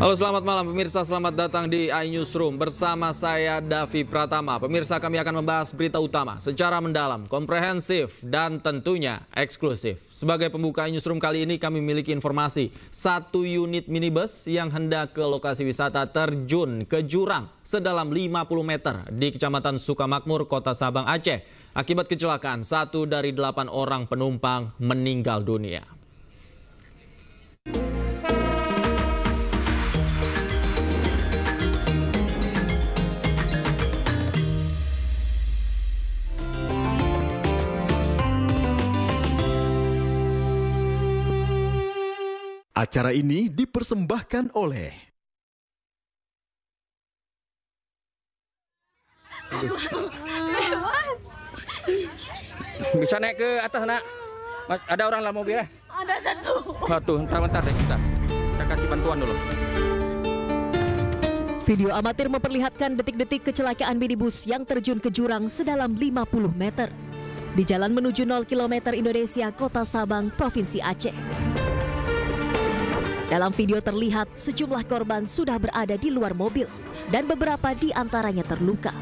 Halo, selamat malam pemirsa, selamat datang di iNewsroom bersama saya Davi Pratama. Pemirsa, kami akan membahas berita utama secara mendalam, komprehensif, dan tentunya eksklusif. Sebagai pembuka iNewsroom kali ini kami memiliki informasi satu unit minibus yang hendak ke lokasi wisata terjun ke jurang sedalam 50 meter di Kecamatan Sukamakmur, Kota Sabang, Aceh. Akibat kecelakaan, 1 dari 8 orang penumpang meninggal dunia. Acara ini dipersembahkan oleh Bisa naik ke atas, nak? Ada orang dalam mobil ya? Ada satu. Satu, bentar deh kita. Kita kasih bantuan dulu. Video amatir memperlihatkan detik-detik kecelakaan minibus yang terjun ke jurang sedalam 50 meter di jalan menuju 0 km Indonesia, Kota Sabang, Provinsi Aceh. Dalam video terlihat sejumlah korban sudah berada di luar mobil dan beberapa di antaranya terluka.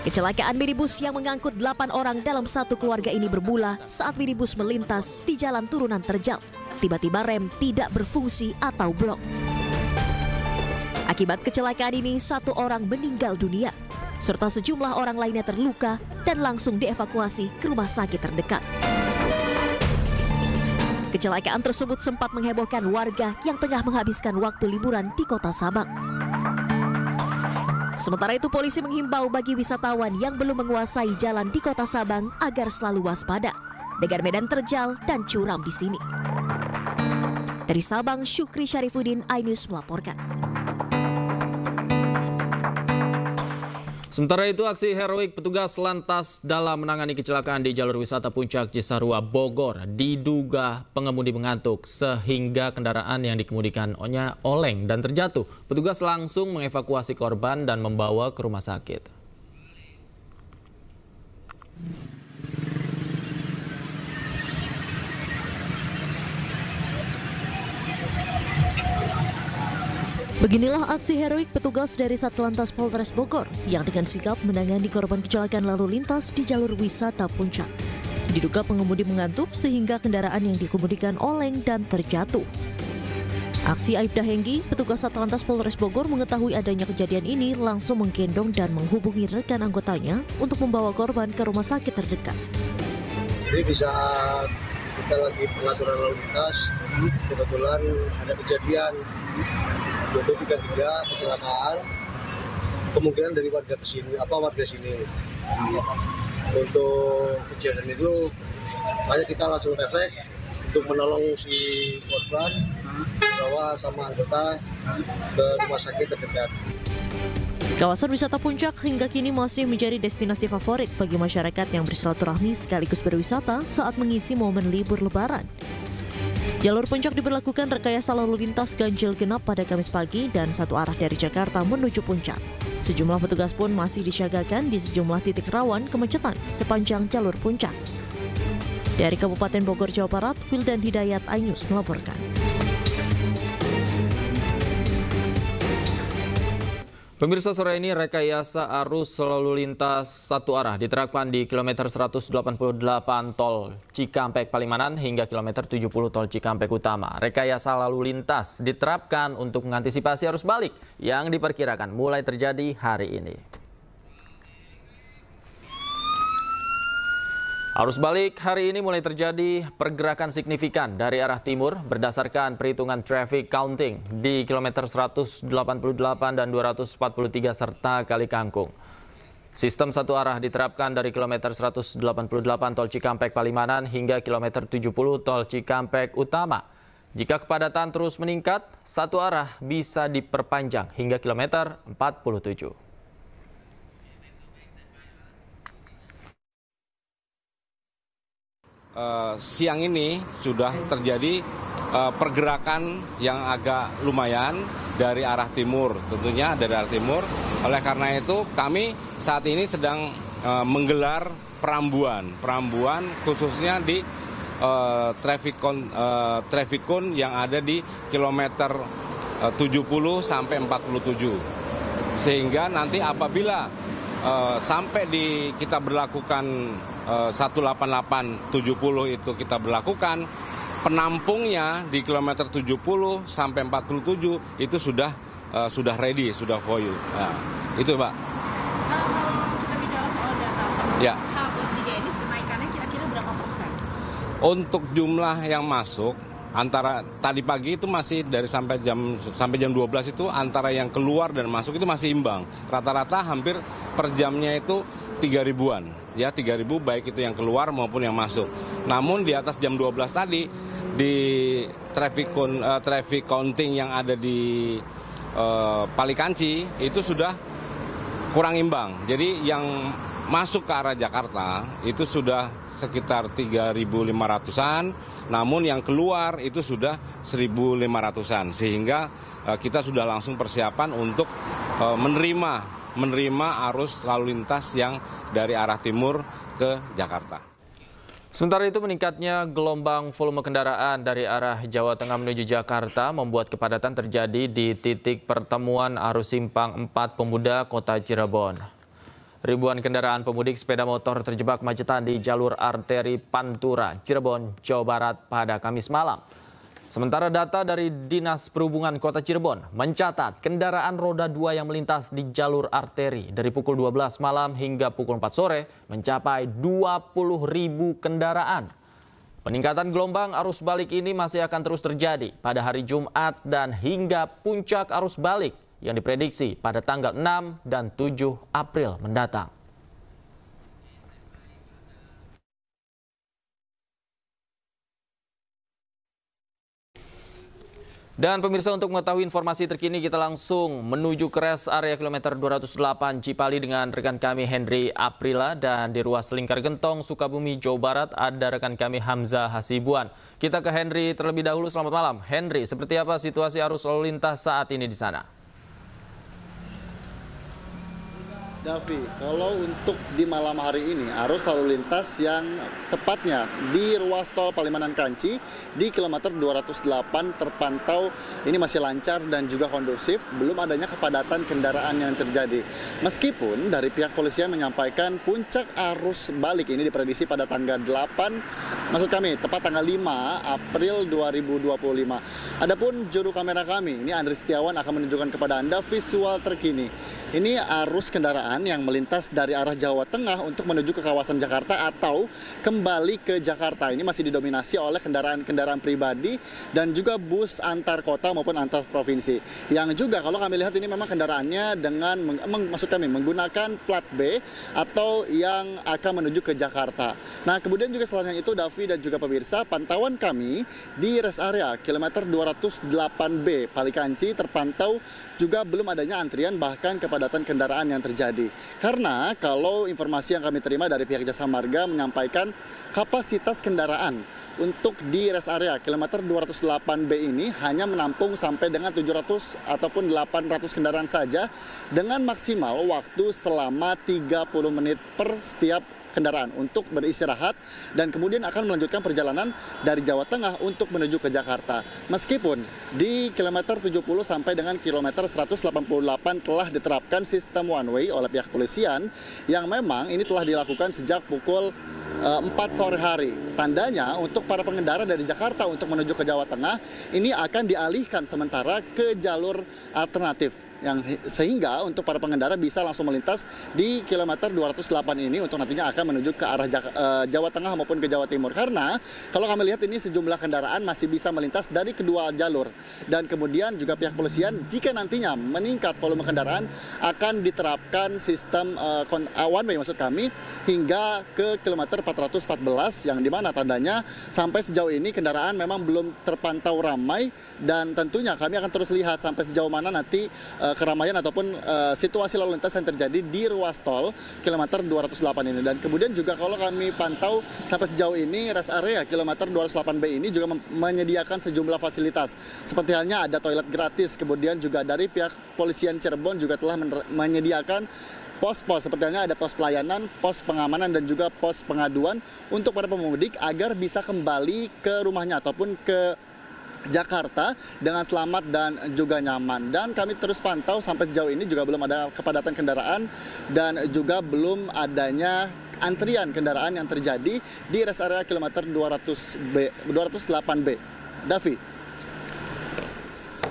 Kecelakaan minibus yang mengangkut 8 orang dalam satu keluarga ini bermula saat minibus melintas di jalan turunan terjal. Tiba-tiba rem tidak berfungsi atau blok. Akibat kecelakaan ini 1 orang meninggal dunia, serta sejumlah orang lainnya terluka dan langsung dievakuasi ke rumah sakit terdekat. Kecelakaan tersebut sempat menghebohkan warga yang tengah menghabiskan waktu liburan di Kota Sabang. Sementara itu, polisi menghimbau bagi wisatawan yang belum menguasai jalan di Kota Sabang agar selalu waspada dengan medan terjal dan curam di sini. Dari Sabang, Syukri Syarifuddin, iNews melaporkan. Sementara itu, aksi heroik petugas lantas dalam menangani kecelakaan di jalur wisata Puncak Cisarua, Bogor diduga pengemudi mengantuk sehingga kendaraan yang dikemudikannya oleng dan terjatuh. Petugas langsung mengevakuasi korban dan membawa ke rumah sakit. Beginilah aksi heroik petugas dari Satlantas Polres Bogor yang dengan sigap menangani korban kecelakaan lalu lintas di jalur wisata Puncak. Diduga pengemudi mengantuk sehingga kendaraan yang dikemudikan oleng dan terjatuh. Aksi Aibda Henggi, petugas Satlantas Polres Bogor mengetahui adanya kejadian ini langsung menggendong dan menghubungi rekan anggotanya untuk membawa korban ke rumah sakit terdekat. Jadi di saat kita lagi pengaturan lalu lintas, kebetulan ada kejadian yaitu 33 kecelakaan, kemungkinan dari warga sini. Untuk kejadian itu, makanya kita langsung refleks untuk menolong si korban, bawa sama anggota ke rumah sakit terdekat. Kawasan wisata Puncak hingga kini masih menjadi destinasi favorit bagi masyarakat yang bersilaturahmi sekaligus berwisata saat mengisi momen libur Lebaran. Jalur Puncak diberlakukan rekayasa lalu lintas ganjil genap pada Kamis pagi dan satu arah dari Jakarta menuju Puncak. Sejumlah petugas pun masih disiagakan di sejumlah titik rawan kemacetan sepanjang jalur Puncak. Dari Kabupaten Bogor, Jawa Barat, Wildan Hidayat, iNews melaporkan. Pemirsa, sore ini rekayasa arus lalu lintas satu arah diterapkan di kilometer 188 tol Cikampek Palimanan hingga kilometer 70 tol Cikampek Utama. Rekayasa lalu lintas diterapkan untuk mengantisipasi arus balik yang diperkirakan mulai terjadi hari ini. Arus balik hari ini mulai terjadi pergerakan signifikan dari arah timur berdasarkan perhitungan traffic counting di kilometer 188 dan 243 serta Kali Kangkung. Sistem satu arah diterapkan dari kilometer 188 tol Cikampek Palimanan hingga kilometer 70 tol Cikampek Utama. Jika kepadatan terus meningkat, satu arah bisa diperpanjang hingga kilometer 47. Siang ini sudah terjadi pergerakan yang agak lumayan dari arah timur, tentunya dari arah timur. Oleh karena itu kami saat ini sedang menggelar perambuan khususnya di traffic cone yang ada di kilometer 70 sampai 47. Sehingga nanti apabila sampai kita berlakukan 18870 itu kita berlakukan, penampungnya di kilometer 70 sampai 47 itu sudah ready, sudah full. Nah, itu Mbak. Kalau kita bicara soal data, ya. H+3 ini kenaikannya kira-kira berapa persen? Untuk jumlah yang masuk, antara tadi pagi itu masih sampai jam 12 itu antara yang keluar dan masuk itu masih imbang. Rata-rata hampir per jamnya itu 3.000-an. Ya, 3.000 baik itu yang keluar maupun yang masuk. Namun di atas jam 12 tadi di traffic counting yang ada di Palikanci itu sudah kurang imbang. Jadi yang masuk ke arah Jakarta itu sudah sekitar 3.500-an, namun yang keluar itu sudah 1.500-an, sehingga kita sudah langsung persiapan untuk menerima arus lalu lintas yang dari arah timur ke Jakarta. Sementara itu, meningkatnya gelombang volume kendaraan dari arah Jawa Tengah menuju Jakarta membuat kepadatan terjadi di titik pertemuan arus simpang 4 Pemuda Kota Cirebon. Ribuan kendaraan pemudik sepeda motor terjebak kemacetan di jalur arteri Pantura, Cirebon, Jawa Barat pada Kamis malam. Sementara data dari Dinas Perhubungan Kota Cirebon mencatat kendaraan roda 2 yang melintas di jalur arteri dari pukul 12 malam hingga pukul 4 sore mencapai 20.000 kendaraan. Peningkatan gelombang arus balik ini masih akan terus terjadi pada hari Jumat dan hingga puncak arus balik yang diprediksi pada tanggal 6 dan 7 April mendatang. Dan pemirsa, untuk mengetahui informasi terkini kita langsung menuju ke rest area kilometer 208 Cipali dengan rekan kami Henry Aprila, dan di ruas Lingkar Gentong Sukabumi Jawa Barat ada rekan kami Hamzah Hasibuan. Kita ke Henry terlebih dahulu. Selamat malam Henry, seperti apa situasi arus lalu lintas saat ini di sana? Davi, kalau untuk di malam hari ini arus lalu lintas yang tepatnya di ruas tol Palimanan Kanci di kilometer 208 terpantau ini masih lancar dan juga kondusif, belum adanya kepadatan kendaraan yang terjadi. Meskipun dari pihak polisian menyampaikan puncak arus balik ini diprediksi pada tanggal 8, maksud kami tepat tanggal 5 April 2025. Adapun juru kamera kami, ini Andri Setiawan, akan menunjukkan kepada Anda visual terkini. Ini arus kendaraan yang melintas dari arah Jawa Tengah untuk menuju ke kawasan Jakarta atau kembali ke Jakarta. Ini masih didominasi oleh kendaraan-kendaraan pribadi dan juga bus antar kota maupun antar provinsi. Yang juga kalau kami lihat ini memang kendaraannya dengan maksud kami menggunakan plat B atau yang akan menuju ke Jakarta. Nah, kemudian juga selain itu Davi dan juga pemirsa, pantauan kami di rest area kilometer 208B Palikanci terpantau juga belum adanya antrian bahkan kepadatan kendaraan yang terjadi. Karena kalau informasi yang kami terima dari pihak Jasa Marga menyampaikan kapasitas kendaraan untuk di rest area kilometer 208B ini hanya menampung sampai dengan 700 ataupun 800 kendaraan saja dengan maksimal waktu selama 30 menit per setiap kendaraan untuk beristirahat dan kemudian akan melanjutkan perjalanan dari Jawa Tengah untuk menuju ke Jakarta. Meskipun di kilometer 70 sampai dengan kilometer 188 telah diterapkan sistem one way oleh pihak kepolisian yang memang ini telah dilakukan sejak pukul 4 sore hari. Tandanya untuk para pengendara dari Jakarta untuk menuju ke Jawa Tengah ini akan dialihkan sementara ke jalur alternatif, yang sehingga untuk para pengendara bisa langsung melintas di kilometer 208 ini untuk nantinya akan menuju ke arah Jawa Tengah maupun ke Jawa Timur. Karena kalau kami lihat ini sejumlah kendaraan masih bisa melintas dari kedua jalur. Dan kemudian juga pihak polisian jika nantinya meningkat volume kendaraan akan diterapkan sistem one way maksud kami hingga ke kilometer 414 yang dimana tandanya sampai sejauh ini kendaraan memang belum terpantau ramai dan tentunya kami akan terus lihat sampai sejauh mana nanti keramaian ataupun situasi lalu lintas yang terjadi di ruas tol kilometer 208 ini. Dan kemudian juga kalau kami pantau sampai sejauh ini rest area kilometer 208B ini juga menyediakan sejumlah fasilitas. Seperti halnya ada toilet gratis, kemudian juga dari pihak polisian Cirebon juga telah menyediakan pos-pos, seperti halnya ada pos pelayanan, pos pengamanan, dan juga pos pengaduan untuk para pemudik agar bisa kembali ke rumahnya ataupun ke Jakarta dengan selamat dan juga nyaman. Dan kami terus pantau sampai sejauh ini juga belum ada kepadatan kendaraan dan juga belum adanya antrian kendaraan yang terjadi di rest area kilometer 208B. Davi.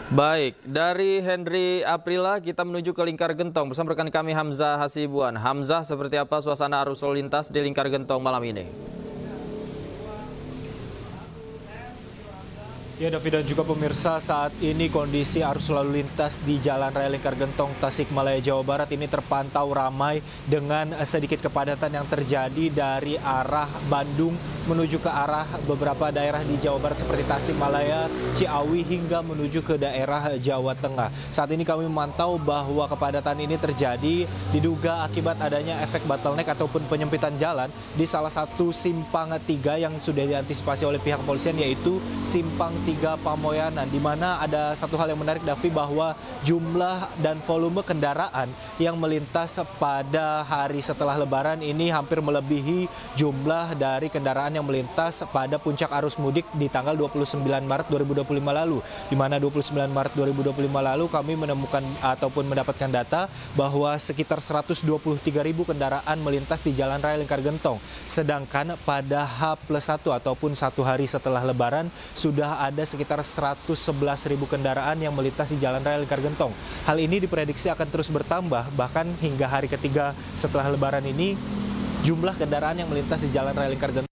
Baik, dari Henry Aprila kita menuju ke Lingkar Gentong bersama rekan kami Hamzah Hasibuan. Hamzah, seperti apa suasana arus lalu lintas di Lingkar Gentong malam ini? Ya, David dan juga pemirsa, saat ini kondisi arus lalu lintas di Jalan Raya Lingkar Gentong, Tasikmalaya, Jawa Barat ini terpantau ramai dengan sedikit kepadatan yang terjadi dari arah Bandung menuju ke arah beberapa daerah di Jawa Barat seperti Tasikmalaya, Ciawi hingga menuju ke daerah Jawa Tengah. Saat ini kami memantau bahwa kepadatan ini terjadi diduga akibat adanya efek bottleneck ataupun penyempitan jalan di salah satu simpang 3 yang sudah diantisipasi oleh pihak kepolisian, yaitu simpang 3 Pamoyanan, di mana ada satu hal yang menarik, Davi, bahwa jumlah dan volume kendaraan yang melintas pada hari setelah Lebaran ini hampir melebihi jumlah dari kendaraan yang melintas pada puncak arus mudik di tanggal 29 Maret 2025 lalu, di mana 29 Maret 2025 lalu kami menemukan ataupun mendapatkan data bahwa sekitar 123.000 kendaraan melintas di Jalan Raya Lingkar Gentong, sedangkan pada H+1 ataupun satu hari setelah Lebaran sudah ada sekitar 111.000 kendaraan yang melintas di Jalan Raya Lingkar Gentong. Hal ini diprediksi akan terus bertambah, bahkan hingga hari ketiga setelah Lebaran ini jumlah kendaraan yang melintas di Jalan Raya Lingkar Gentong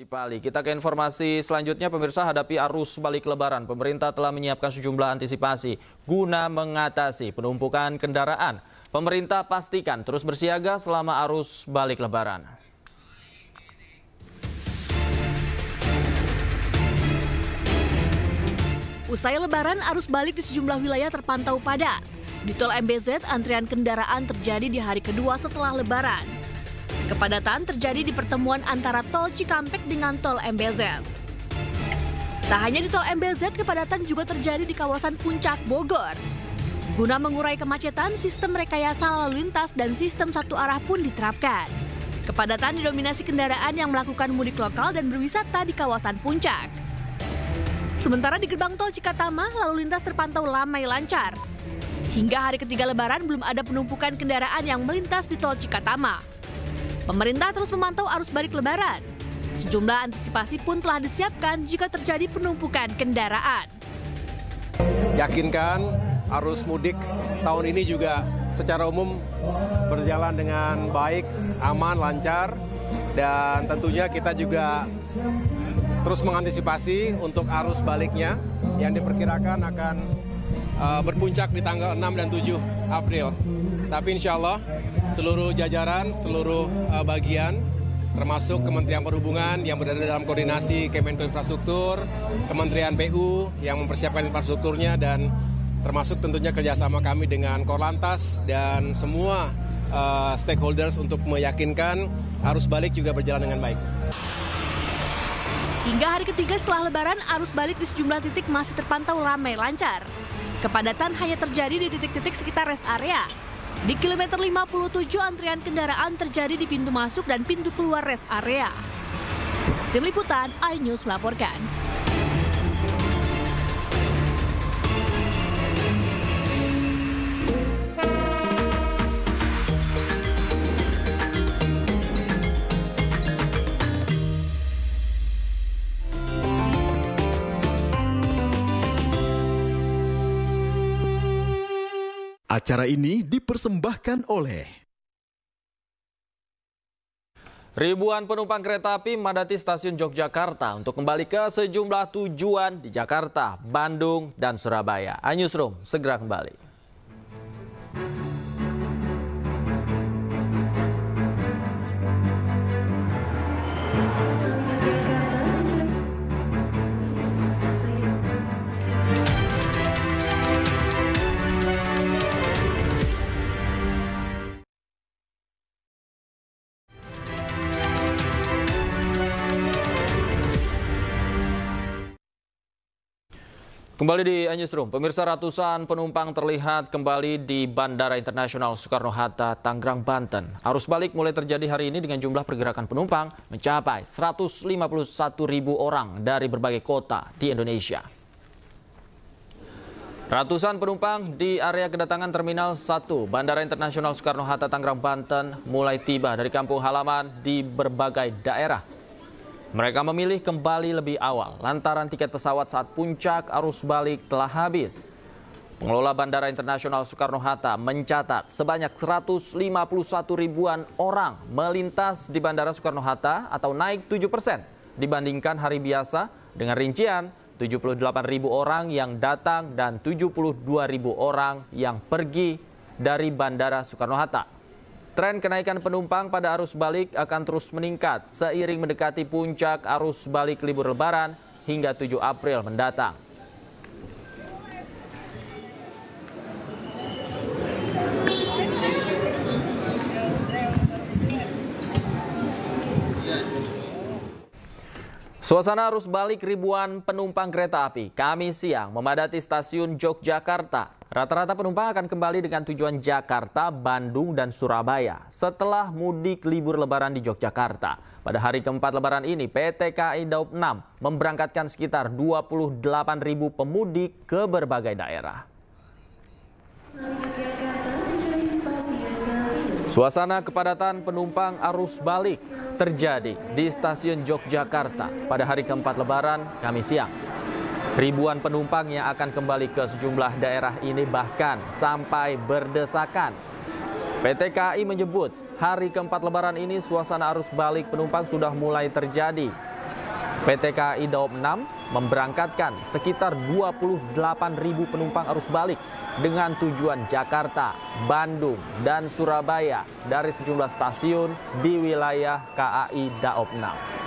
Cipali. Kita ke informasi selanjutnya, pemirsa. Hadapi arus balik Lebaran, pemerintah telah menyiapkan sejumlah antisipasi guna mengatasi penumpukan kendaraan. Pemerintah pastikan terus bersiaga selama arus balik Lebaran. Usai Lebaran, arus balik di sejumlah wilayah terpantau padat. Di Tol MBZ, antrian kendaraan terjadi di hari kedua setelah Lebaran. Kepadatan terjadi di pertemuan antara Tol Cikampek dengan Tol MBZ. Tak hanya di Tol MBZ, kepadatan juga terjadi di kawasan Puncak Bogor. Guna mengurai kemacetan, sistem rekayasa lalu lintas dan sistem satu arah pun diterapkan. Kepadatan didominasi kendaraan yang melakukan mudik lokal dan berwisata di kawasan Puncak. Sementara di gerbang Tol Cikatama, lalu lintas terpantau ramai lancar. Hingga hari ketiga Lebaran belum ada penumpukan kendaraan yang melintas di Tol Cikatama. Pemerintah terus memantau arus balik Lebaran. Sejumlah antisipasi pun telah disiapkan jika terjadi penumpukan kendaraan. Yakinkan arus mudik tahun ini juga secara umum berjalan dengan baik, aman, lancar. Dan tentunya kita juga terus mengantisipasi untuk arus baliknya yang diperkirakan akan berpuncak di tanggal 6 dan 7 April. Tapi insya Allah seluruh jajaran, seluruh bagian, termasuk Kementerian Perhubungan yang berada dalam koordinasi Kemenko Infrastruktur, Kementerian PU yang mempersiapkan infrastrukturnya, dan termasuk tentunya kerjasama kami dengan Korlantas dan semua stakeholders untuk meyakinkan arus balik juga berjalan dengan baik. Hingga hari ketiga setelah Lebaran, arus balik di sejumlah titik masih terpantau ramai lancar. Kepadatan hanya terjadi di titik-titik sekitar rest area. Di kilometer 57, antrian kendaraan terjadi di pintu masuk dan pintu keluar rest area. Tim Liputan, iNews melaporkan. Acara ini dipersembahkan oleh ribuan penumpang kereta api memadati stasiun Yogyakarta untuk kembali ke sejumlah tujuan di Jakarta, Bandung, dan Surabaya. iNewsroom segera kembali. Kembali di iNewsroom, pemirsa, ratusan penumpang terlihat kembali di Bandara Internasional Soekarno-Hatta, Tangerang, Banten. Arus balik mulai terjadi hari ini dengan jumlah pergerakan penumpang mencapai 151.000 orang dari berbagai kota di Indonesia. Ratusan penumpang di area kedatangan Terminal 1 Bandara Internasional Soekarno-Hatta, Tangerang, Banten mulai tiba dari kampung halaman di berbagai daerah. Mereka memilih kembali lebih awal lantaran tiket pesawat saat puncak arus balik telah habis. Pengelola Bandara Internasional Soekarno-Hatta mencatat sebanyak 151 ribuan orang melintas di Bandara Soekarno-Hatta atau naik 7% dibandingkan hari biasa, dengan rincian 78 ribu orang yang datang dan 72 ribu orang yang pergi dari Bandara Soekarno-Hatta. Tren kenaikan penumpang pada arus balik akan terus meningkat seiring mendekati puncak arus balik libur Lebaran hingga 7 April mendatang. Suasana arus balik ribuan penumpang kereta api Kamis siang memadati stasiun Yogyakarta. Rata-rata penumpang akan kembali dengan tujuan Jakarta, Bandung, dan Surabaya setelah mudik libur Lebaran di Yogyakarta. Pada hari keempat Lebaran ini, PT KAI Daob 6 memberangkatkan sekitar 28.000 pemudik ke berbagai daerah. Suasana kepadatan penumpang arus balik terjadi di stasiun Yogyakarta pada hari keempat Lebaran Kamis siang. Ribuan penumpang yang akan kembali ke sejumlah daerah ini bahkan sampai berdesakan. PT KAI menyebut hari keempat Lebaran ini suasana arus balik penumpang sudah mulai terjadi. PT KAI Daob 6 memberangkatkan sekitar 28.000 penumpang arus balik dengan tujuan Jakarta, Bandung, dan Surabaya dari sejumlah stasiun di wilayah KAI Daob 6.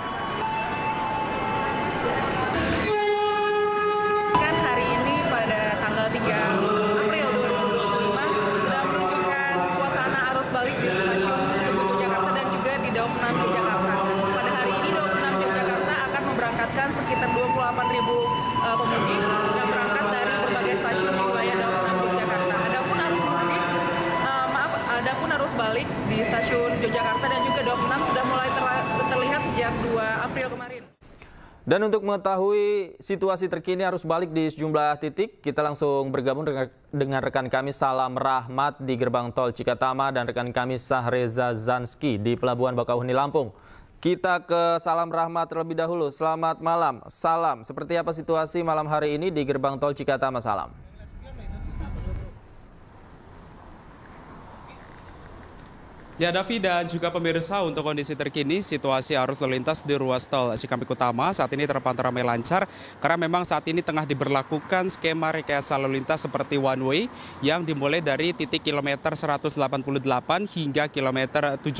Sekitar 28.000 pemudik yang berangkat dari berbagai stasiun di wilayah Daob 6 Yogyakarta. Adapun arus balik di stasiun Yogyakarta dan juga Daob 6 sudah mulai terlihat sejak 2 April kemarin. Dan untuk mengetahui situasi terkini arus balik di sejumlah titik, kita langsung bergabung dengan rekan kami Salam Rahmat di Gerbang Tol Cikatama dan rekan kami Sahreza Zanski di Pelabuhan Bakauheni, Lampung. Kita ke Salam Rahmat terlebih dahulu. Selamat malam. Salam, seperti apa situasi malam hari ini di Gerbang Tol Cikatama? Salam. Ya, Davi dan juga pemirsa, untuk kondisi terkini situasi arus lalu lintas di ruas tol Cikampek Utama saat ini terpantau ramai lancar karena memang saat ini tengah diberlakukan skema rekayasa lalu lintas seperti one way yang dimulai dari titik kilometer 188 hingga kilometer 70,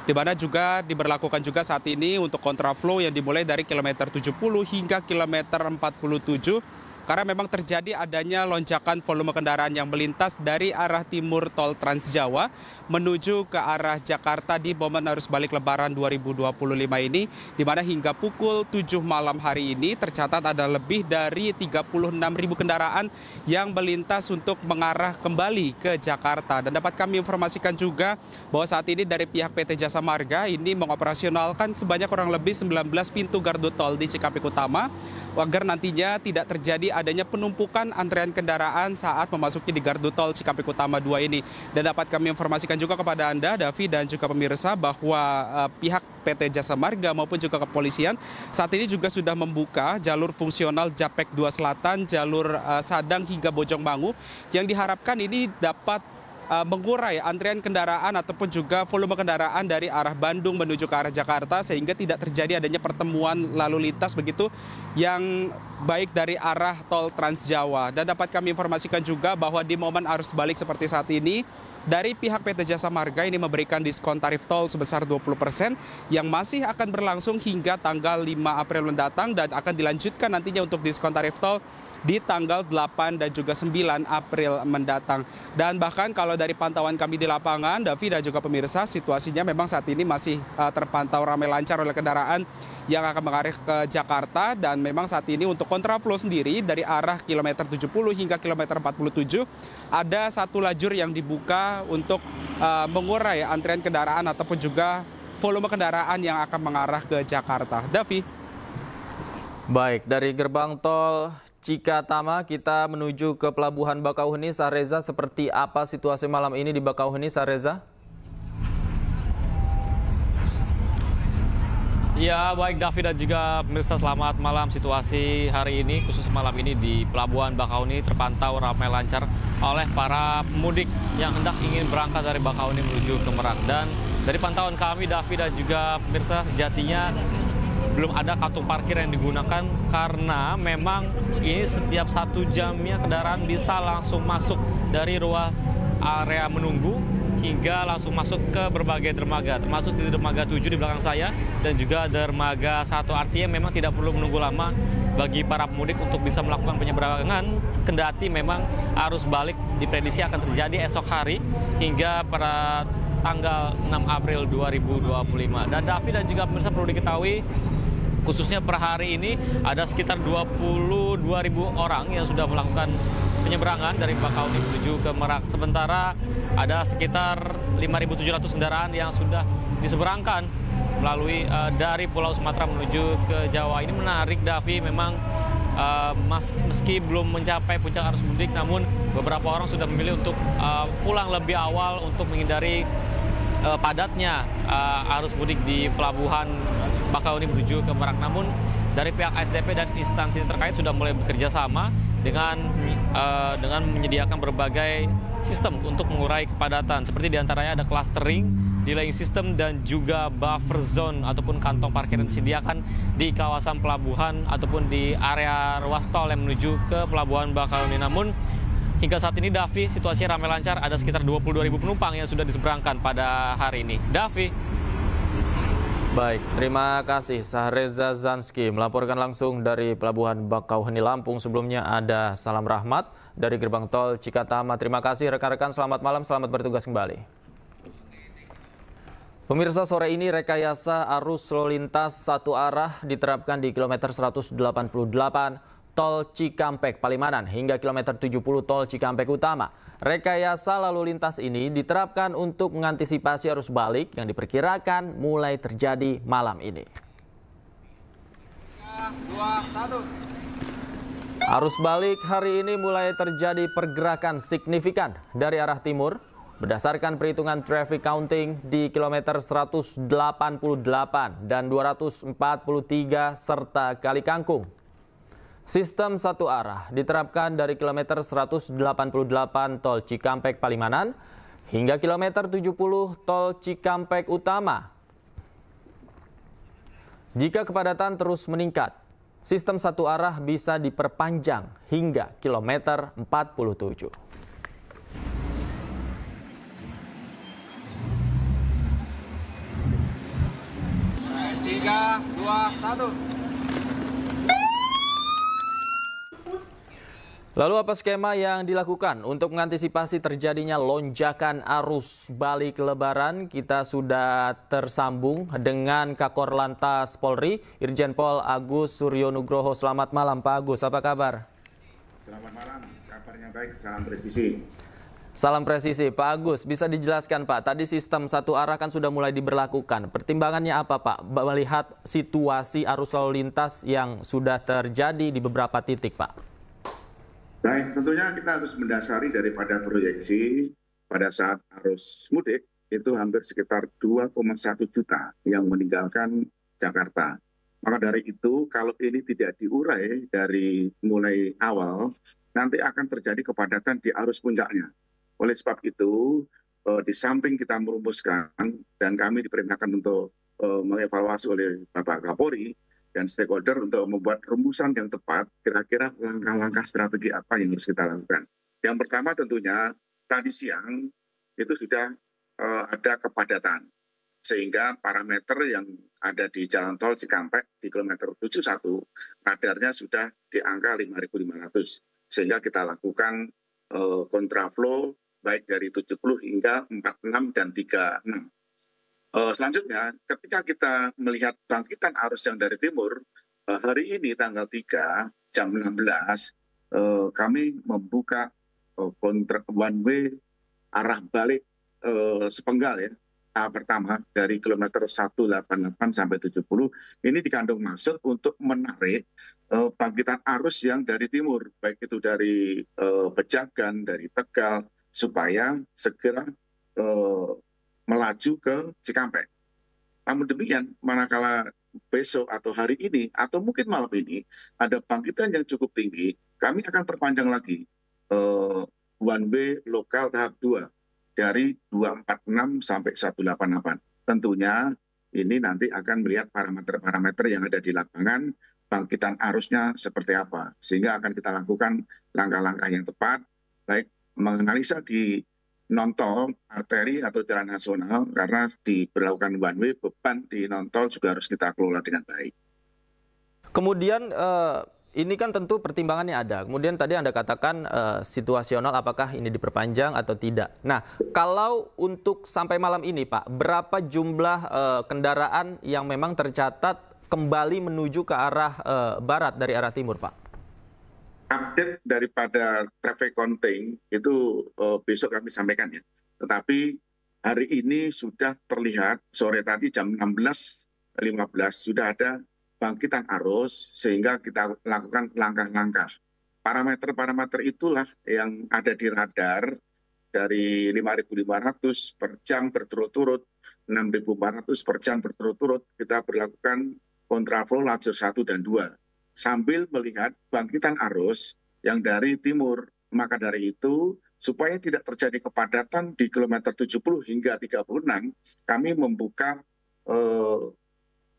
di mana juga diberlakukan juga saat ini untuk kontraflow yang dimulai dari kilometer 70 hingga kilometer 47. Karena memang terjadi adanya lonjakan volume kendaraan yang melintas dari arah timur tol Trans Jawa menuju ke arah Jakarta di momen arus balik Lebaran 2025 ini, di mana hingga pukul 7 malam hari ini tercatat ada lebih dari 36.000 kendaraan yang melintas untuk mengarah kembali ke Jakarta. Dan dapat kami informasikan juga bahwa saat ini dari pihak PT Jasa Marga ini mengoperasionalkan sebanyak kurang lebih 19 pintu gardu tol di Cikampek Utama agar nantinya tidak terjadi adanya penumpukan antrean kendaraan saat memasuki di gardu tol Cikampek Utama 2 ini. Dan dapat kami informasikan juga kepada Anda, Davi, dan juga pemirsa bahwa pihak PT Jasa Marga maupun juga kepolisian saat ini juga sudah membuka jalur fungsional Japek 2 Selatan, jalur Sadang hingga Bojongmangu yang diharapkan ini dapat mengurai antrian kendaraan ataupun juga volume kendaraan dari arah Bandung menuju ke arah Jakarta sehingga tidak terjadi adanya pertemuan lalu lintas begitu yang baik dari arah tol Trans Jawa. Dan dapat kami informasikan juga bahwa di momen arus balik seperti saat ini dari pihak PT Jasa Marga ini memberikan diskon tarif tol sebesar 20% yang masih akan berlangsung hingga tanggal 5 April mendatang dan akan dilanjutkan nantinya untuk diskon tarif tol di tanggal 8 dan juga 9 April mendatang. Dan bahkan kalau dari pantauan kami di lapangan, Davi dan juga pemirsa, situasinya memang saat ini masih terpantau ramai lancar oleh kendaraan yang akan mengarah ke Jakarta. Dan memang saat ini untuk kontraflow sendiri dari arah kilometer 70 hingga kilometer 47 ada satu lajur yang dibuka untuk mengurai antrian kendaraan ataupun juga volume kendaraan yang akan mengarah ke Jakarta. Davi. Baik, dari gerbang tol Cikatama kita menuju ke Pelabuhan Bakauheni. Sahreza, seperti apa situasi malam ini di Bakauheni, Sahreza? Ya, baik David dan juga pemirsa, selamat malam. Situasi hari ini, khusus malam ini di Pelabuhan Bakauheni terpantau ramai lancar oleh para pemudik yang hendak ingin berangkat dari Bakauheni menuju ke Merak. Dan dari pantauan kami, David dan juga pemirsa, sejatinya belum ada kantung parkir yang digunakan karena memang ini setiap 1 jamnya kendaraan bisa langsung masuk dari ruas area menunggu hingga langsung masuk ke berbagai dermaga, termasuk di dermaga 7 di belakang saya dan juga dermaga 1. Artinya memang tidak perlu menunggu lama bagi para pemudik untuk bisa melakukan penyeberangan, kendati memang arus balik diprediksi akan terjadi esok hari hingga pada tanggal 6 April 2025. Dan David dan juga pemirsa, perlu diketahui khususnya per hari ini ada sekitar 22.000 orang yang sudah melakukan penyeberangan dari Bakauheni menuju ke Merak. Sementara ada sekitar 5.700 kendaraan yang sudah diseberangkan melalui dari Pulau Sumatera menuju ke Jawa. Ini menarik, Davi, memang meski belum mencapai puncak arus mudik, namun beberapa orang sudah memilih untuk pulang lebih awal untuk menghindari padatnya arus mudik di Pelabuhan Bakauheni menuju ke Merak. Namun dari pihak ASDP dan instansi terkait sudah mulai bekerja sama dengan menyediakan berbagai sistem untuk mengurai kepadatan. Seperti diantaranya ada clustering, delaying system, dan juga buffer zone ataupun kantong parkir yang disediakan di kawasan pelabuhan ataupun di area ruas tol yang menuju ke Pelabuhan Bakauheni. Namun hingga saat ini, Davi, situasi ramai lancar, ada sekitar 22.000 penumpang yang sudah diseberangkan pada hari ini. Davi. Baik, terima kasih Sahreza Zanski melaporkan langsung dari Pelabuhan Bakauheni, Lampung. Sebelumnya ada Salam Rahmat dari gerbang tol Cikatama. Terima kasih rekan-rekan, selamat malam, selamat bertugas kembali. Pemirsa, sore ini rekayasa arus lalu lintas satu arah diterapkan di kilometer 188 Tol Cikampek Palimanan hingga kilometer 70 Tol Cikampek Utama. Rekayasa lalu lintas ini diterapkan untuk mengantisipasi arus balik yang diperkirakan mulai terjadi malam ini. 3, 2, 1. Arus balik hari ini mulai terjadi pergerakan signifikan dari arah timur. Berdasarkan perhitungan traffic counting di kilometer 188 dan 243 serta Kali Kangkung. Sistem satu arah diterapkan dari kilometer 188 Tol Cikampek Palimanan hingga kilometer 70 Tol Cikampek Utama. Jika kepadatan terus meningkat, sistem satu arah bisa diperpanjang hingga kilometer 47. 3, 2, 1. Lalu apa skema yang dilakukan untuk mengantisipasi terjadinya lonjakan arus balik Lebaran? Kita sudah tersambung dengan Kakor Lantas Polri, Irjen Pol Agus Suryonugroho. Selamat malam Pak Agus, apa kabar? Selamat malam, kabarnya baik, salam presisi. Salam presisi, Pak Agus, bisa dijelaskan Pak, tadi sistem satu arah kan sudah mulai diberlakukan. Pertimbangannya apa Pak, melihat situasi arus lalu lintas yang sudah terjadi di beberapa titik Pak? Baik, tentunya kita harus mendasari daripada proyeksi pada saat arus mudik itu hampir sekitar 2,1 juta yang meninggalkan Jakarta. Maka dari itu, kalau ini tidak diurai dari mulai awal, nanti akan terjadi kepadatan di arus puncaknya. Oleh sebab itu, di samping kita merumuskan dan kami diperintahkan untuk mengevaluasi oleh Bapak Kapolri dan stakeholder untuk membuat rumusan yang tepat, kira-kira langkah-langkah strategi apa yang harus kita lakukan. Yang pertama tentunya tadi siang itu sudah ada kepadatan. sehingga parameter yang ada di jalan tol Cikampek di kilometer 71 radarnya sudah di angka 5.500, sehingga kita lakukan kontraflow baik dari 70 hingga 46 dan 36. Selanjutnya, ketika kita melihat bangkitan arus yang dari timur, hari ini tanggal 3 jam 16, kami membuka kontra one way arah balik sepenggal ya. Tahap pertama dari kilometer 188 sampai 70 ini dikandung maksud untuk menarik bangkitan arus yang dari timur, baik itu dari Pejagan, dari Tegal, supaya segera melaju ke Cikampek. Namun demikian, manakala besok atau hari ini atau mungkin malam ini ada bangkitan yang cukup tinggi, kami akan perpanjang lagi one way lokal tahap 2 dari 246 sampai 188. Tentunya ini nanti akan melihat parameter-parameter yang ada di lapangan, bangkitan arusnya seperti apa. Sehingga akan kita lakukan langkah-langkah yang tepat, baik menganalisa di non-tol, arteri atau jalan nasional, karena diberlakukan one way, beban di non-tol juga harus kita kelola dengan baik. Kemudian ini kan tentu pertimbangannya ada. Kemudian tadi Anda katakan situasional, apakah ini diperpanjang atau tidak. Nah, kalau untuk sampai malam ini Pak, berapa jumlah kendaraan yang memang tercatat kembali menuju ke arah barat dari arah timur Pak? Update daripada traffic counting itu besok kami sampaikan ya. Tetapi hari ini sudah terlihat, sore tadi jam 16.15 sudah ada bangkitan arus, sehingga kita lakukan langkah-langkah. Parameter-parameter itulah yang ada di radar dari 5.500 per jam berturut-turut, 6.400 per jam berturut-turut, kita berlakukan kontraflow lajur 1 dan 2. Sambil melihat bangkitan arus yang dari timur. Maka dari itu, supaya tidak terjadi kepadatan di kilometer 70 hingga 36, kami membuka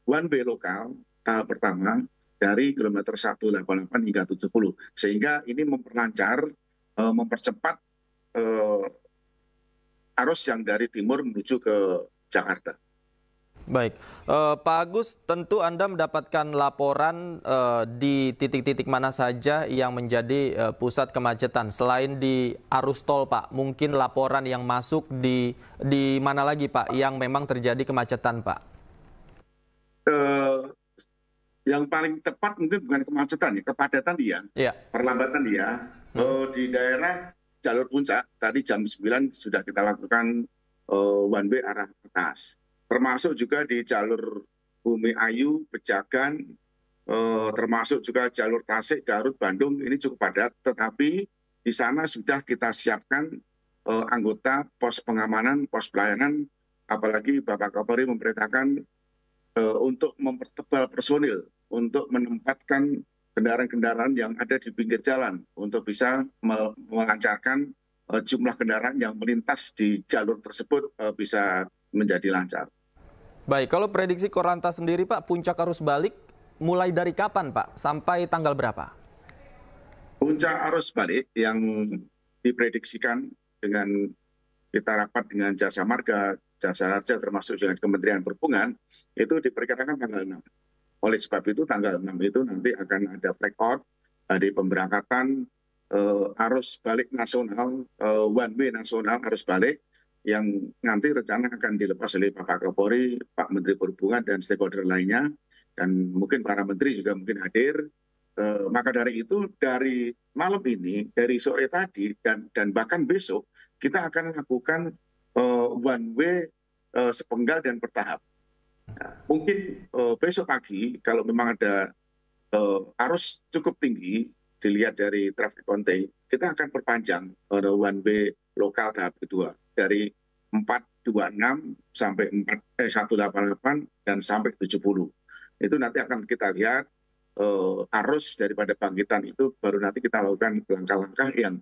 one way lokal tahap pertama dari kilometer 188 hingga 70. Sehingga ini memperlancar, mempercepat arus yang dari timur menuju ke Jakarta. Baik, Pak Agus, tentu Anda mendapatkan laporan di titik-titik mana saja yang menjadi pusat kemacetan. Selain di arus tol, Pak, mungkin laporan yang masuk di mana lagi, Pak, yang memang terjadi kemacetan, Pak? Yang paling tepat mungkin bukan kemacetan ya, kepadatan dia, perlambatan dia. Di daerah jalur puncak, tadi jam 9 sudah kita lakukan one way arah atas. Termasuk juga di jalur Bumi Ayu, Pejagan, termasuk juga jalur Tasik, Garut, Bandung, ini cukup padat. Tetapi di sana sudah kita siapkan anggota pos pengamanan, pos pelayanan, apalagi Bapak Kapolri memerintahkan untuk mempertebal personil, untuk menempatkan kendaraan-kendaraan yang ada di pinggir jalan, untuk bisa melancarkan jumlah kendaraan yang melintas di jalur tersebut bisa menjadi lancar. Baik, kalau prediksi Korlantas sendiri Pak, puncak arus balik mulai dari kapan Pak? Sampai tanggal berapa? Puncak arus balik yang diprediksikan dengan kita rapat dengan Jasa Marga, Jasa Harja termasuk dengan Kementerian Perhubungan, itu diperkirakan tanggal 6. Oleh sebab itu tanggal 6 itu nanti akan ada blackout di pemberangkatan arus balik nasional, one way nasional arus balik, yang nanti rencana akan dilepas oleh Bapak Kapolri, Pak Menteri Perhubungan, dan stakeholder lainnya, dan mungkin para menteri juga mungkin hadir. Maka dari itu, dari malam ini, dari sore tadi, dan bahkan besok, kita akan lakukan one way sepenggal dan bertahap. Mungkin besok pagi, kalau memang ada arus cukup tinggi, dilihat dari traffic counting, kita akan perpanjang one way lokal tahap kedua dari 426 sampai 188 dan sampai 70. Itu nanti akan kita lihat arus daripada bangkitan itu, baru nanti kita lakukan langkah-langkah yang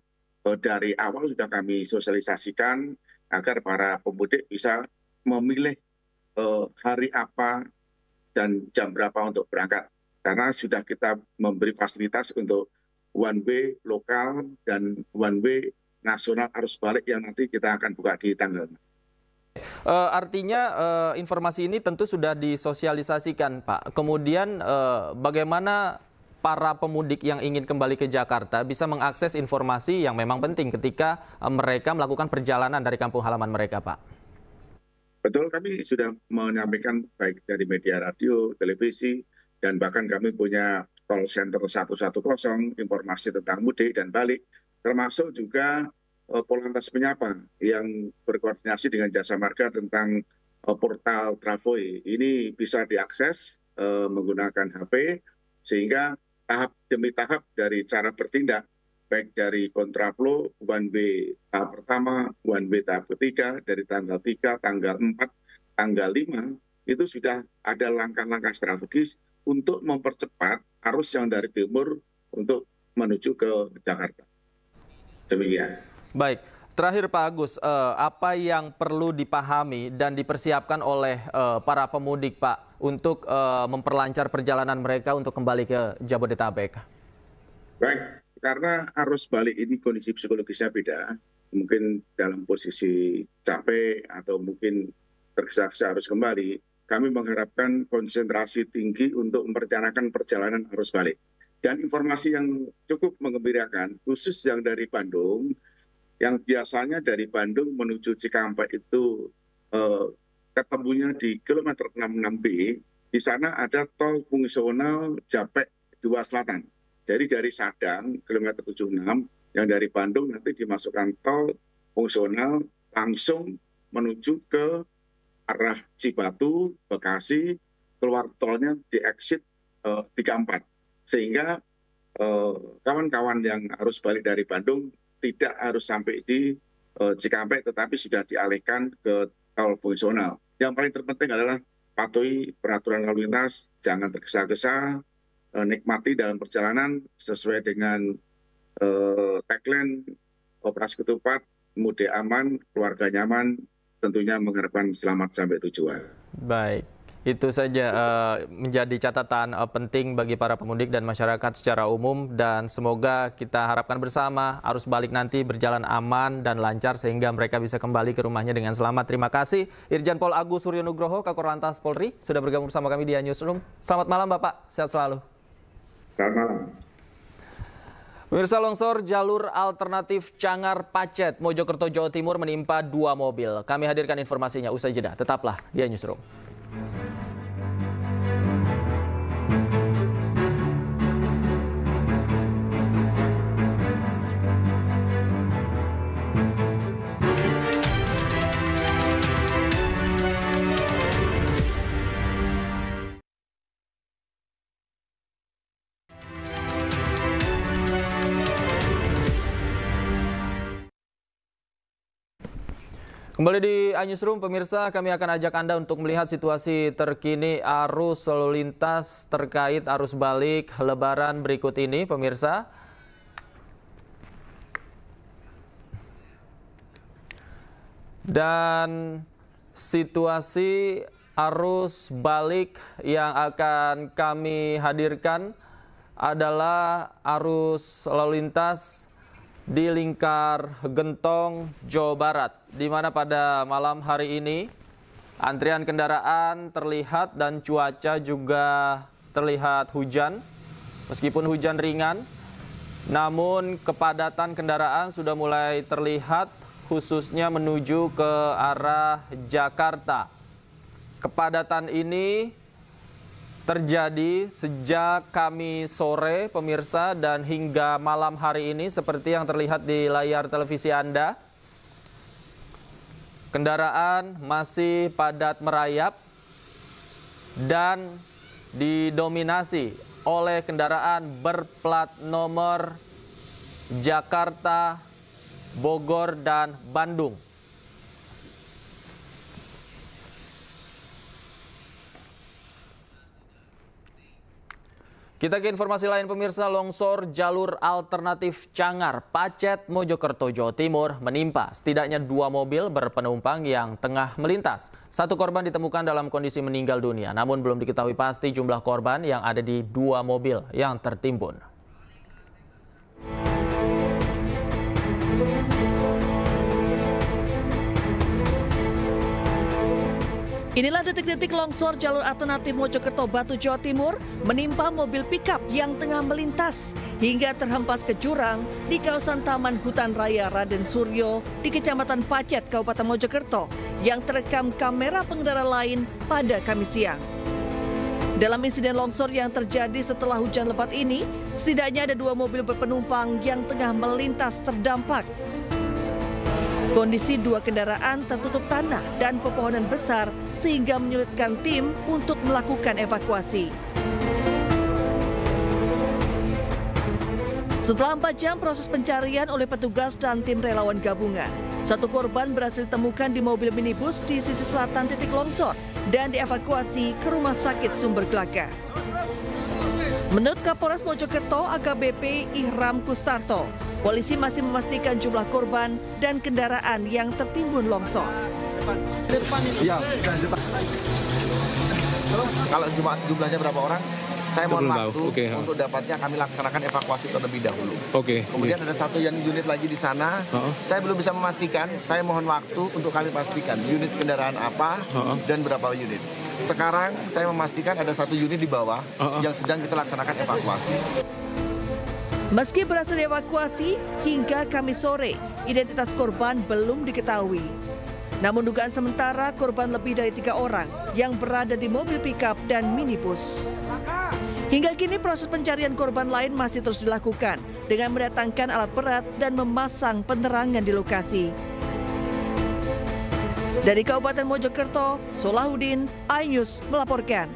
dari awal sudah kami sosialisasikan agar para pemudik bisa memilih hari apa dan jam berapa untuk berangkat. Karena sudah kita memberi fasilitas untuk one way lokal dan one way nasional arus balik yang nanti kita akan buka di tanggal. Artinya informasi ini tentu sudah disosialisasikan, Pak. Kemudian bagaimana para pemudik yang ingin kembali ke Jakarta bisa mengakses informasi yang memang penting ketika mereka melakukan perjalanan dari kampung halaman mereka, Pak? Betul, kami sudah menyampaikan baik dari media radio, televisi, dan bahkan kami punya call center 110 informasi tentang mudik dan balik, termasuk juga Polantas Menyapa yang berkoordinasi dengan Jasa Marga tentang portal Travoi. Ini bisa diakses menggunakan HP, sehingga tahap demi tahap dari cara bertindak, baik dari kontraflow, one way tahap pertama, one way tahap ketiga, dari tanggal 3, tanggal 4, tanggal 5, itu sudah ada langkah-langkah strategis untuk mempercepat arus yang dari timur untuk menuju ke Jakarta. Demikian. Baik, terakhir Pak Agus, apa yang perlu dipahami dan dipersiapkan oleh para pemudik, Pak, untuk memperlancar perjalanan mereka untuk kembali ke Jabodetabek? Baik, karena arus balik ini kondisi psikologisnya beda, mungkin dalam posisi capek atau mungkin tergesa-gesa harus kembali, kami mengharapkan konsentrasi tinggi untuk merencanakan perjalanan arus balik. Dan informasi yang cukup menggembirakan, khusus yang dari Bandung, yang biasanya dari Bandung menuju Cikampek itu ketemunya di kilometer 66B, di sana ada tol fungsional Japek 2 Selatan. Jadi dari Sadang, kilometer 76, yang dari Bandung nanti dimasukkan tol fungsional langsung menuju ke arah Cibatu, Bekasi, keluar tolnya di exit 34. Sehingga kawan-kawan yang harus balik dari Bandung tidak harus sampai di Cikampek, tetapi sudah dialihkan ke tol fungsional. Yang paling terpenting adalah patuhi peraturan lalu lintas, jangan tergesa-gesa, nikmati dalam perjalanan sesuai dengan tagline Operasi Ketupat, mudik aman, keluarga nyaman, tentunya mengharapkan selamat sampai tujuan. Baik, itu saja menjadi catatan penting bagi para pemudik dan masyarakat secara umum, dan semoga kita harapkan bersama arus balik nanti berjalan aman dan lancar sehingga mereka bisa kembali ke rumahnya dengan selamat. Terima kasih Irjen Pol Agus Suryo Nugroho, Kakor Lantas Polri, sudah bergabung bersama kami di Newsroom. Selamat malam Bapak, sehat selalu. Selamat malam. Pemirsa, longsor jalur alternatif Cangar Pacet, Mojokerto, Jawa Timur menimpa 2 mobil. Kami hadirkan informasinya usai jeda. Tetaplah di Newsroom. Kembali di Newsroom, pemirsa, kami akan ajak Anda untuk melihat situasi terkini arus lalu lintas terkait arus balik Lebaran berikut ini, pemirsa. Dan situasi arus balik yang akan kami hadirkan adalah arus lalu lintas di Lingkar Gentong, Jawa Barat, di mana pada malam hari ini antrian kendaraan terlihat dan cuaca juga terlihat hujan. Meskipun hujan ringan, namun kepadatan kendaraan sudah mulai terlihat, khususnya menuju ke arah Jakarta. Kepadatan ini terjadi sejak Kamis sore, pemirsa, dan hingga malam hari ini seperti yang terlihat di layar televisi Anda. Kendaraan masih padat merayap dan didominasi oleh kendaraan berplat nomor Jakarta, Bogor, dan Bandung. Kita ke informasi lain, pemirsa. Longsor jalur alternatif Cangar Pacet, Mojokerto, Jawa Timur menimpa setidaknya 2 mobil berpenumpang yang tengah melintas. 1 korban ditemukan dalam kondisi meninggal dunia, namun belum diketahui pasti jumlah korban yang ada di 2 mobil yang tertimbun. Inilah detik-detik longsor jalur alternatif Mojokerto Batu, Jawa Timur menimpa mobil pickup yang tengah melintas hingga terhempas ke jurang di kawasan Taman Hutan Raya Raden Suryo di Kecamatan Pacet, Kabupaten Mojokerto yang terekam kamera pengendara lain pada Kamis siang. Dalam insiden longsor yang terjadi setelah hujan lebat ini, setidaknya ada 2 mobil berpenumpang yang tengah melintas terdampak. Kondisi 2 kendaraan tertutup tanah dan pepohonan besar sehingga menyulitkan tim untuk melakukan evakuasi. Setelah 4 jam proses pencarian oleh petugas dan tim relawan gabungan, 1 korban berhasil ditemukan di mobil minibus di sisi selatan titik longsor dan dievakuasi ke Rumah Sakit Sumber Gelagah. Menurut Kapolres Mojokerto AKBP Ihram Kustarto, polisi masih memastikan jumlah korban dan kendaraan yang tertimbun longsor. Ya, kalau jumlahnya berapa orang? Saya mohon waktu untuk dapatnya kami laksanakan evakuasi terlebih dahulu. Kemudian ada 1 unit lagi di sana. Saya belum bisa memastikan. Saya mohon waktu untuk kami pastikan unit kendaraan apa dan berapa unit. Sekarang saya memastikan ada 1 unit di bawah yang sedang kita laksanakan evakuasi. Meski berhasil dievakuasi, hingga Kamis sore identitas korban belum diketahui. Namun dugaan sementara korban lebih dari 3 orang yang berada di mobil pickup dan minibus. Hingga kini proses pencarian korban lain masih terus dilakukan dengan mendatangkan alat berat dan memasang penerangan di lokasi. Dari Kabupaten Mojokerto, Solahuddin, iNews melaporkan.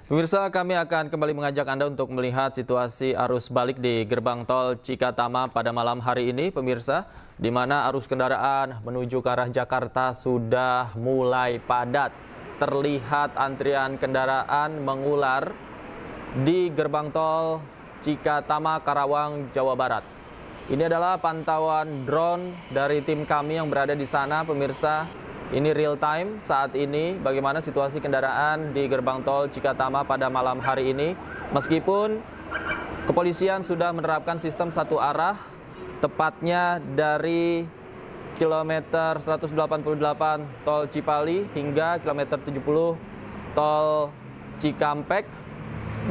Pemirsa, kami akan kembali mengajak Anda untuk melihat situasi arus balik di gerbang tol Cikatama pada malam hari ini, pemirsa, di mana arus kendaraan menuju ke arah Jakarta sudah mulai padat. Terlihat antrian kendaraan mengular di gerbang tol Cikatama, Karawang, Jawa Barat. Ini adalah pantauan drone dari tim kami yang berada di sana, pemirsa. Ini real time saat ini bagaimana situasi kendaraan di gerbang tol Cikatama pada malam hari ini. Meskipun kepolisian sudah menerapkan sistem 1 arah, tepatnya dari kilometer 188 tol Cipali hingga kilometer 70 tol Cikampek.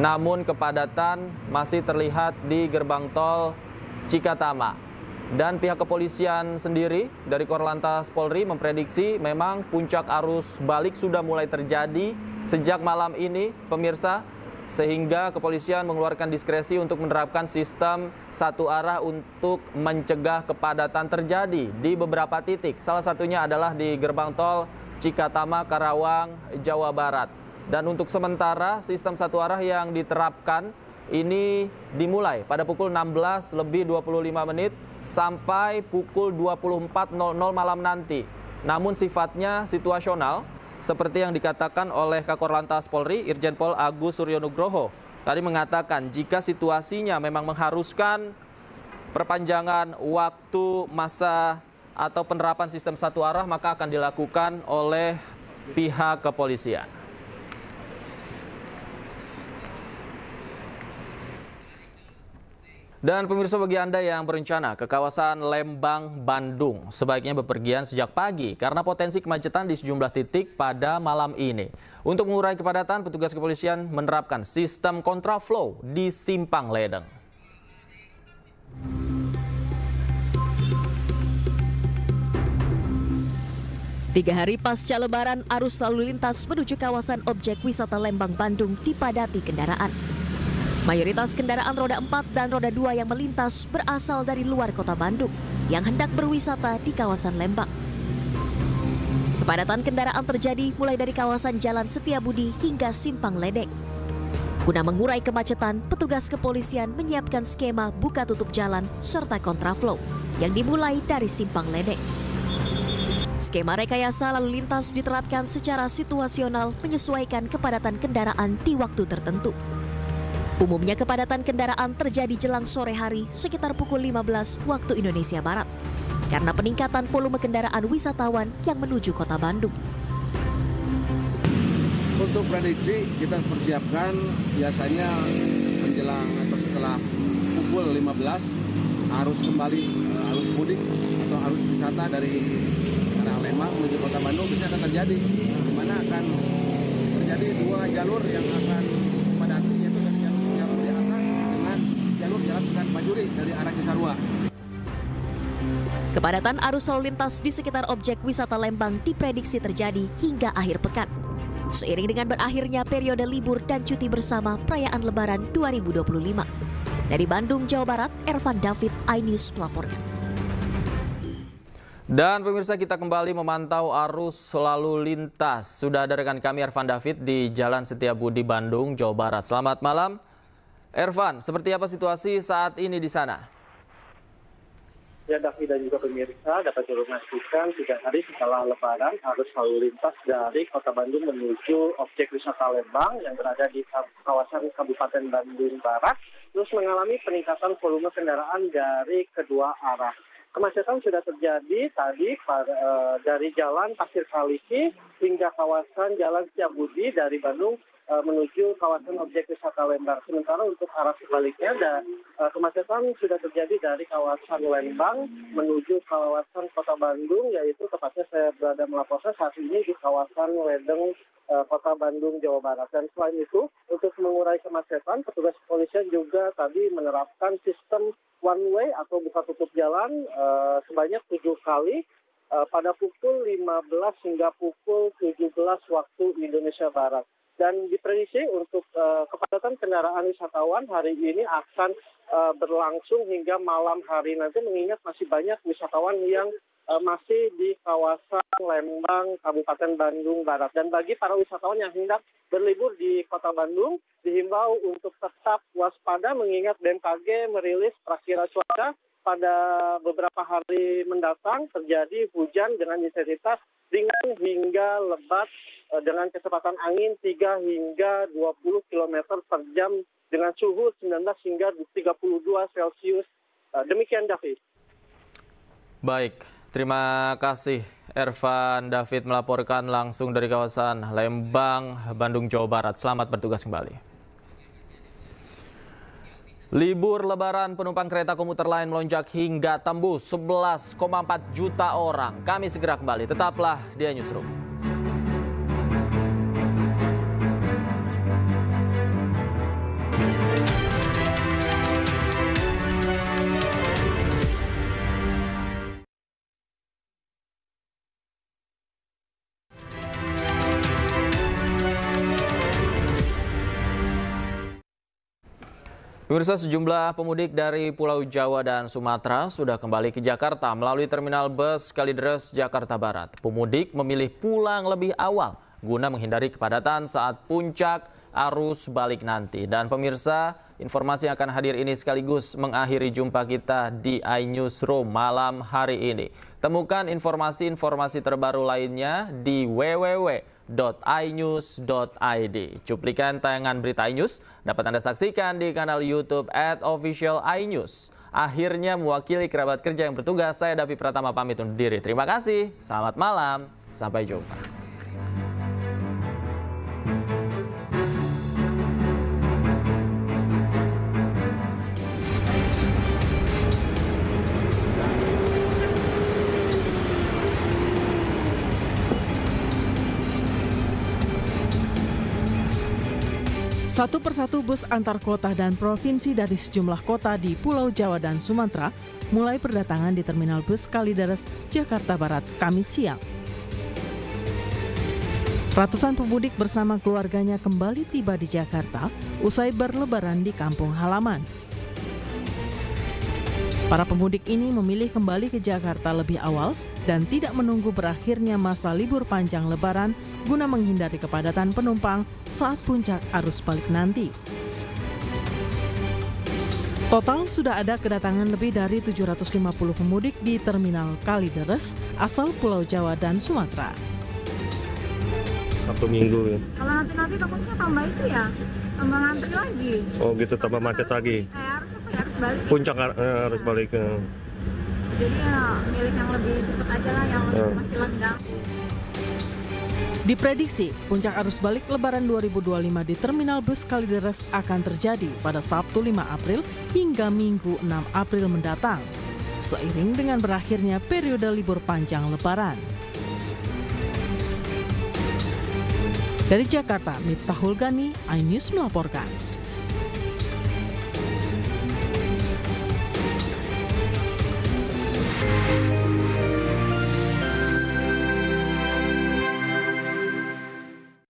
Namun kepadatan masih terlihat di gerbang tol Cikatama. Dan pihak kepolisian sendiri dari Korlantas Polri memprediksi memang puncak arus balik sudah mulai terjadi sejak malam ini, pemirsa, sehingga kepolisian mengeluarkan diskresi untuk menerapkan sistem 1 arah untuk mencegah kepadatan terjadi di beberapa titik. Salah satunya adalah di gerbang tol Cikatama, Karawang, Jawa Barat. Dan untuk sementara sistem 1 arah yang diterapkan ini dimulai pada pukul 16:25 sampai pukul 24.00 malam nanti. Namun sifatnya situasional seperti yang dikatakan oleh Kakor Polri Irjen Pol Agus Suryonugroho. Tadi mengatakan jika situasinya memang mengharuskan perpanjangan waktu masa atau penerapan sistem 1 arah maka akan dilakukan oleh pihak kepolisian. Dan pemirsa, bagi Anda yang berencana ke kawasan Lembang, Bandung, sebaiknya bepergian sejak pagi karena potensi kemacetan di sejumlah titik pada malam ini. Untuk mengurai kepadatan, petugas kepolisian menerapkan sistem kontraflow di Simpang Ledeng. Tiga hari pasca Lebaran, arus lalu lintas menuju kawasan objek wisata Lembang, Bandung dipadati kendaraan. Mayoritas kendaraan roda 4 dan roda 2 yang melintas berasal dari luar kota Bandung yang hendak berwisata di kawasan Lembang. Kepadatan kendaraan terjadi mulai dari kawasan Jalan Setiabudi hingga Simpang Ledeng. Guna mengurai kemacetan, petugas kepolisian menyiapkan skema buka tutup jalan serta kontraflow yang dimulai dari Simpang Ledeng. Skema rekayasa lalu lintas diterapkan secara situasional menyesuaikan kepadatan kendaraan di waktu tertentu. Umumnya kepadatan kendaraan terjadi jelang sore hari sekitar pukul 15 waktu Indonesia Barat karena peningkatan volume kendaraan wisatawan yang menuju kota Bandung. Untuk prediksi kita persiapkan biasanya menjelang atau setelah pukul 15 arus mudik atau arus wisata dari arah Lembang menuju Kota Bandung bisa akan terjadi, di mana akan terjadi 2 jalur yang akan dipadati, yaitu dari jalur di atas dengan jalur Jalan Sunan Bajuri dari arah Cisarua. Kepadatan arus lalu lintas di sekitar objek wisata Lembang diprediksi terjadi hingga akhir pekan. Seiring dengan berakhirnya periode libur dan cuti bersama perayaan Lebaran 2025. Dari Bandung, Jawa Barat, Ervan David, iNews melaporkan. Dan pemirsa, kita kembali memantau arus lalu lintas. Sudah ada rekan kami Ervan David di Jalan Setiabudi, Bandung, Jawa Barat. Selamat malam, Ervan. Seperti apa situasi saat ini di sana? Ya, Davi dan juga pemirsa dapat diinformasikan 3 hari setelah Lebaran, arus lalu lintas dari Kota Bandung menuju objek wisata Lembang yang berada di kawasan Kabupaten Bandung Barat terus mengalami peningkatan volume kendaraan dari kedua arah. Kemacetan sudah terjadi tadi dari Jalan Pasir Kaliki hingga kawasan Jalan Setiabudi dari Bandung menuju kawasan objek wisata Lembang. Sementara untuk arah sebaliknya, kemacetan sudah terjadi dari kawasan Lembang menuju kawasan Kota Bandung, yaitu tepatnya saya berada melaporkan saat ini di kawasan Ledeng, Kota Bandung, Jawa Barat. Dan selain itu, untuk mengurai kemacetan, petugas kepolisian juga tadi menerapkan sistem one way atau buka tutup jalan sebanyak 7 kali pada pukul 15 hingga pukul 17 waktu Indonesia Barat. Dan diprediksi untuk kepadatan kendaraan wisatawan hari ini akan berlangsung hingga malam hari nanti, mengingat masih banyak wisatawan yang masih di kawasan Lembang, Kabupaten Bandung Barat. Dan bagi para wisatawan yang hendak berlibur di Kota Bandung, dihimbau untuk tetap waspada mengingat BMKG merilis prakira cuaca pada beberapa hari mendatang terjadi hujan dengan intensitas ringan hingga lebat dengan kecepatan angin 3 hingga 20 km per jam dengan suhu 19 hingga 32 Celcius. Demikian, David. Baik, terima kasih Ervan David melaporkan langsung dari kawasan Lembang, Bandung, Jawa Barat. Selamat bertugas kembali. Libur Lebaran penumpang kereta komuter lain melonjak hingga tembus 11,4 juta orang. Kami segera kembali, tetaplah di iNewsroom. Pemirsa, sejumlah pemudik dari Pulau Jawa dan Sumatera sudah kembali ke Jakarta melalui terminal bus Kalideres, Jakarta Barat. Pemudik memilih pulang lebih awal guna menghindari kepadatan saat puncak arus balik nanti. Dan pemirsa, informasi yang akan hadir ini sekaligus mengakhiri jumpa kita di iNewsroom malam hari ini. Temukan informasi-informasi terbaru lainnya di www.inews.id. Cuplikan tayangan berita iNews dapat Anda saksikan di kanal YouTube @official_inews. Akhirnya mewakili kerabat kerja yang bertugas, saya Davi Pratama pamit undur diri. Terima kasih, selamat malam, sampai jumpa. Satu persatu bus antar kota dan provinsi dari sejumlah kota di Pulau Jawa dan Sumatera mulai berdatangan di terminal bus Kalideres, Jakarta Barat, Kamis siang. Ratusan pemudik bersama keluarganya kembali tiba di Jakarta usai berlebaran di kampung halaman. Para pemudik ini memilih kembali ke Jakarta lebih awal dan tidak menunggu berakhirnya masa libur panjang Lebaran guna menghindari kepadatan penumpang saat puncak arus balik nanti. Total sudah ada kedatangan lebih dari 750 pemudik di terminal Kalideres asal Pulau Jawa dan Sumatera. Sabtu Minggu ya. Kalau nanti takutnya tambah itu ya, tambah ngantri lagi. Oh gitu, tambah macet lagi. Harus balik. Puncak harus balik. Jadi ya milik yang lebih cepat aja lah, yang masih lenggang. Diprediksi puncak arus balik Lebaran 2025 di terminal bus Kalideres akan terjadi pada Sabtu 5 April hingga Minggu 6 April mendatang. seiring dengan berakhirnya periode libur panjang Lebaran. Dari Jakarta, Miftahul Gani, iNews melaporkan.